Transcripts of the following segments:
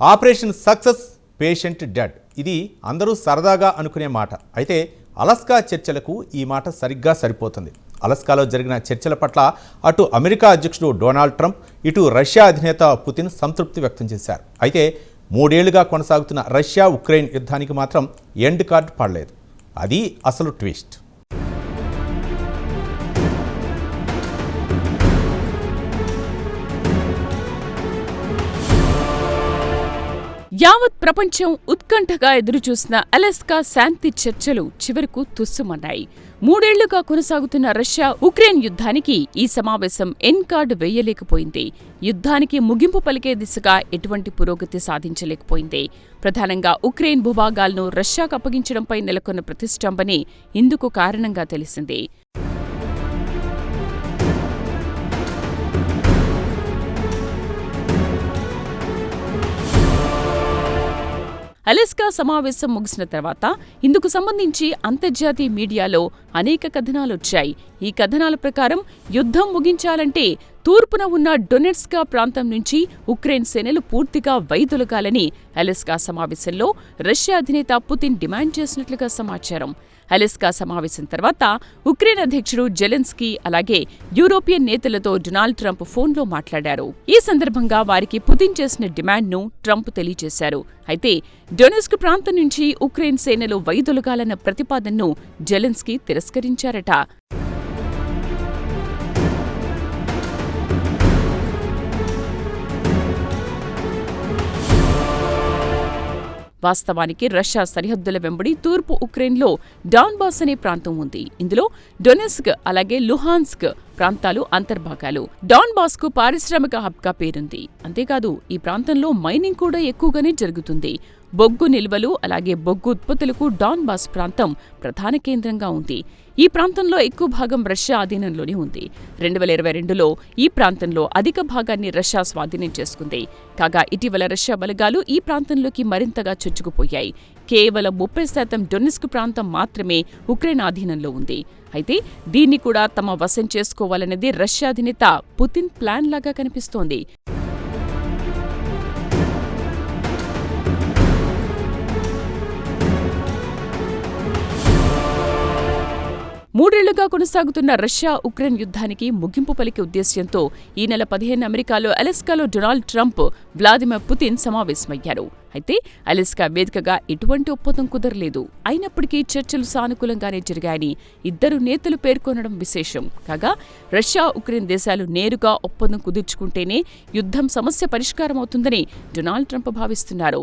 Operation success, patient dead. ఇది అందరూ సరదాగా అనుకునే మాట. అయితే అలస్కా చర్చలకు ఈ మాట సరిగ్గా సరిపోతుంది. అలస్కాలో జరిగిన చర్చల పట్ల అటు అమెరికా అధ్యక్షుడు డొనాల్డ్ ట్రంప్, ఇటు రష్యా అధినేత పుతిన్ సంతృప్తి వ్యక్తం చేశారు. అయితే 3 ఏళ్లుగా కొనసాగుతున్న రష్యా ఉక్రెయిన్ యుద్ధానికి మాత్రం ఎండ్ కార్డ్ పడలేదు. అది అసలు ట్విస్ట్. యావత్ ప్రపంచం ఉత్కంఠగా ఎదురుచూసిన అలస్కా శాంతి చర్చలు చివరకు తుస్సుమన్నాయి. 3 ఏళ్లుగా కొనసాగుతున్న రష్యా ఉక్రెయిన్ యుద్ధానికి ఈ సమావేశం ఎండ్ కార్డు వేయలేకపోయింది. యుద్ధానికి ముగింపు పలికే దిశగా ఎటువంటి పురోగతి సాధించలేకపోయింది. ప్రధానంగా ఉక్రెయిన్ భూభాగాలను రష్యాకు అప్పగించడంపై నెలకొన్న ప్రతిష్టంభనే ఇందుకు కారణంగా తెలిసింది. అలస్కా సమావేశం ముగిసిన తర్వాత ఇందుకు సంబంధించి అంతర్జాతీయ మీడియాలో అనేక కథనాలొచ్చాయి. ఈ కథనాల ప్రకారం యుద్ధం ముగించాలంటే తూర్పున ఉన్న డొనెట్స్క్ ప్రాంతం నుంచి ఉక్రెయిన్ సేనలు పూర్తిగా వైదొలగాలని అలస్కా సమావేశంలో రష్యా అధినేత పుతిన్ డిమాండ్ చేసినట్లుగా సమాచారం. అలస్కా సమావేశం తర్వాత ఉక్రెయిన్ అధ్యక్షుడు జెలెన్స్కీ అలాగే యూరోపియన్ నేతలతో డొనాల్డ్ ట్రంప్ ఫోన్లో మాట్లాడారు. ఈ సందర్భంగా వారికి పుతిన్ చేసిన డిమాండ్ను ట్రంప్ తెలియజేశారు. అయితే డొనెట్స్క్ ప్రాంతం నుంచి ఉక్రెయిన్ సేనలు వైదొలగాలన్న ప్రతిపాదనను జెలెన్స్కీ తిరస్కరించారట. వాస్తవానికి రష్యా సరిహద్దుల వెంబడి తూర్పు ఉక్రెయిన్లో డాన్బాస్ అనే ప్రాంతం ఉంది. ఇందులో డొనెట్స్క్ అలాగే లుహాన్స్క్ ప్రాంతాలు అంతర్భాగాలు. డాన్బాస్కు పారిశ్రామిక హబ్గా పేరుంది. అంతేకాదు ఈ ప్రాంతంలో మైనింగ్ కూడా ఎక్కువగానే జరుగుతుంది. బొగ్గు నిల్వలు అలాగే బొగ్గు ఉత్పత్తులకు డాన్బాస్ ప్రాంతం ప్రధాన కేంద్రంగా ఉంది. ఈ ప్రాంతంలో ఎక్కువ భాగం రష్యా ఆధీనంలోనే ఉంది. 2022లో ఈ ప్రాంతంలో అధిక భాగాన్ని రష్యా స్వాధీనం చేసుకుంది. కాగా ఇటీవల రష్యా బలగాలు ఈ ప్రాంతంలోకి మరింతగా చొచ్చుకుపోయాయి. కేవలం 30% డొనెట్స్క్ ప్రాంతం మాత్రమే ఉక్రెయిన్ ఆధీనంలో ఉంది. అయితే దీన్ని కూడా తమ వశం చేసుకోవాలనేది రష్యా అధినేత పుతిన్ ప్లాన్ లాగా కనిపిస్తోంది. 3 ఏళ్లుగా కొనసాగుతున్న రష్యా ఉక్రెయిన్ యుద్ధానికి ముగింపు పలికే ఉద్దేశ్యంతో ఈ నెల 15 అమెరికాలో అలస్కాలో డొనాల్డ్ ట్రంప్, వ్లాదిమిర్ పుతిన్ సమావేశమయ్యారు. అయితే అలస్కా వేదికగా ఎటువంటి ఒప్పందం కుదరలేదు. అయినప్పటికీ చర్చలు సానుకూలంగానే జరిగాయని ఇద్దరు నేతలు పేర్కొనడం విశేషం. కాగా రష్యా ఉక్రెయిన్ దేశాలు నేరుగా ఒప్పందం కుదుర్చుకుంటేనే యుద్ధం సమస్య పరిష్కారం అవుతుందని డొనాల్డ్ ట్రంప్ భావిస్తున్నారు.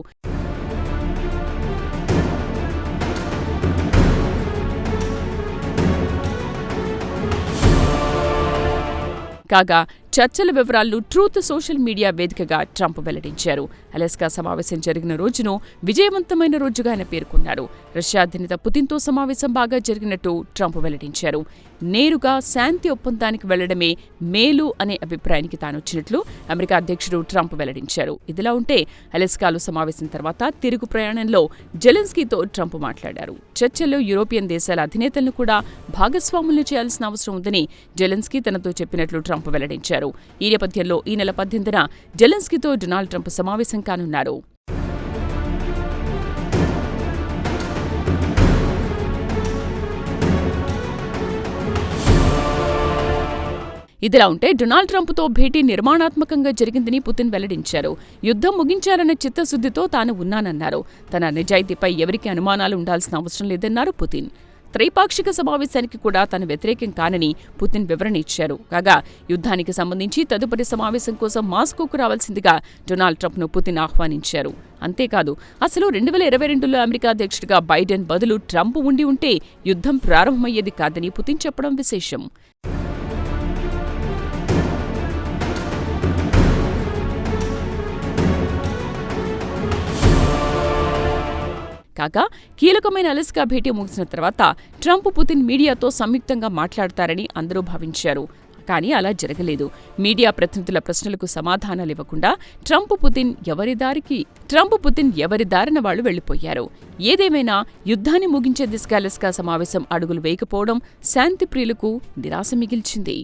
కాగా చర్చల వివరాలను ట్రూత్ సోషల్ మీడియా వేదికగా ట్రంప్ వెల్లడించారు. అలస్కా సమావేశం జరిగిన రోజును విజయవంతమైన రోజుగా ఆయన పేర్కొన్నారు. రష్యా అధినేత పుతిన్తో సమావేశం బాగా జరిగినట్టు ట్రంప్ వెల్లడించారు. నేరుగా శాంతి ఒప్పందానికి వెళ్లడమే మేలు అనే అభిప్రాయానికి తానొచ్చినట్లు అమెరికా అధ్యక్షుడు ట్రంప్ వెల్లడించారు. ఇదిలా ఉంటే అలస్కాలో సమావేశం తర్వాత తిరుగు ప్రయాణంలో జెలెన్స్కీతో ట్రంప్ మాట్లాడారు. చర్చల్లో యూరోపియన్ దేశాల అధినేతలను కూడా భాగస్వాములు చేయాల్సిన అవసరం ఉందని జెలెన్స్కీ తనతో చెప్పినట్లు ట్రంప్ వెల్లడించారు. ఈ నేపథ్యంలో ఈ నెల 18న జెలెన్స్కీతో డొనాల్డ్ ట్రంప్ సమావేశం కానున్నారు. ఇదిలా ఉంటే డొనాల్డ్ ట్రంప్తో భేటీ నిర్మాణాత్మకంగా జరిగిందని పుతిన్ వెల్లడించారు. యుద్ధం ముగించాలన్న చిత్తశుద్ధితో తాను ఉన్నానన్నారు. తన నిజాయితీపై ఎవరికీ అనుమానాలు ఉండాల్సిన అవసరం లేదన్నారు పుతిన్. త్రైపాక్షిక సమావేశానికి కూడా తాను వ్యతిరేకం కానని పుతిన్ వివరణ ఇచ్చారు. కాగా యుద్ధానికి సంబంధించి తదుపరి సమావేశం కోసం మాస్కోకు రావాల్సిందిగా డొనాల్డ్ ట్రంప్ను పుతిన్ ఆహ్వానించారు. అంతేకాదు అసలు 2022లో అమెరికా అధ్యక్షుడిగా బైడెన్ బదులు ట్రంప్ ఉండి ఉంటే యుద్ధం ప్రారంభమయ్యేది కాదని పుతిన్ చెప్పడం విశేషం. కాగా కీలకమైన అలస్కా భేటీ ముగిసిన తర్వాత ట్రంప్, పుతిన్ మీడియాతో సంయుక్తంగా మాట్లాడతారని అందరూ భావించారు. కానీ అలా జరగలేదు. మీడియా ప్రతినిధుల ప్రశ్నలకు సమాధానాలివ్వకుండా ట్రంప్, పుతిన్ ఎవరి దారిన వాళ్లు వెళ్లిపోయారు. ఏదేమైనా యుద్ధాన్ని ముగించే దిశగా అలస్కా సమావేశం అడుగులు వేయకపోవడం శాంతి ప్రియులకు నిరాశ మిగిల్చింది.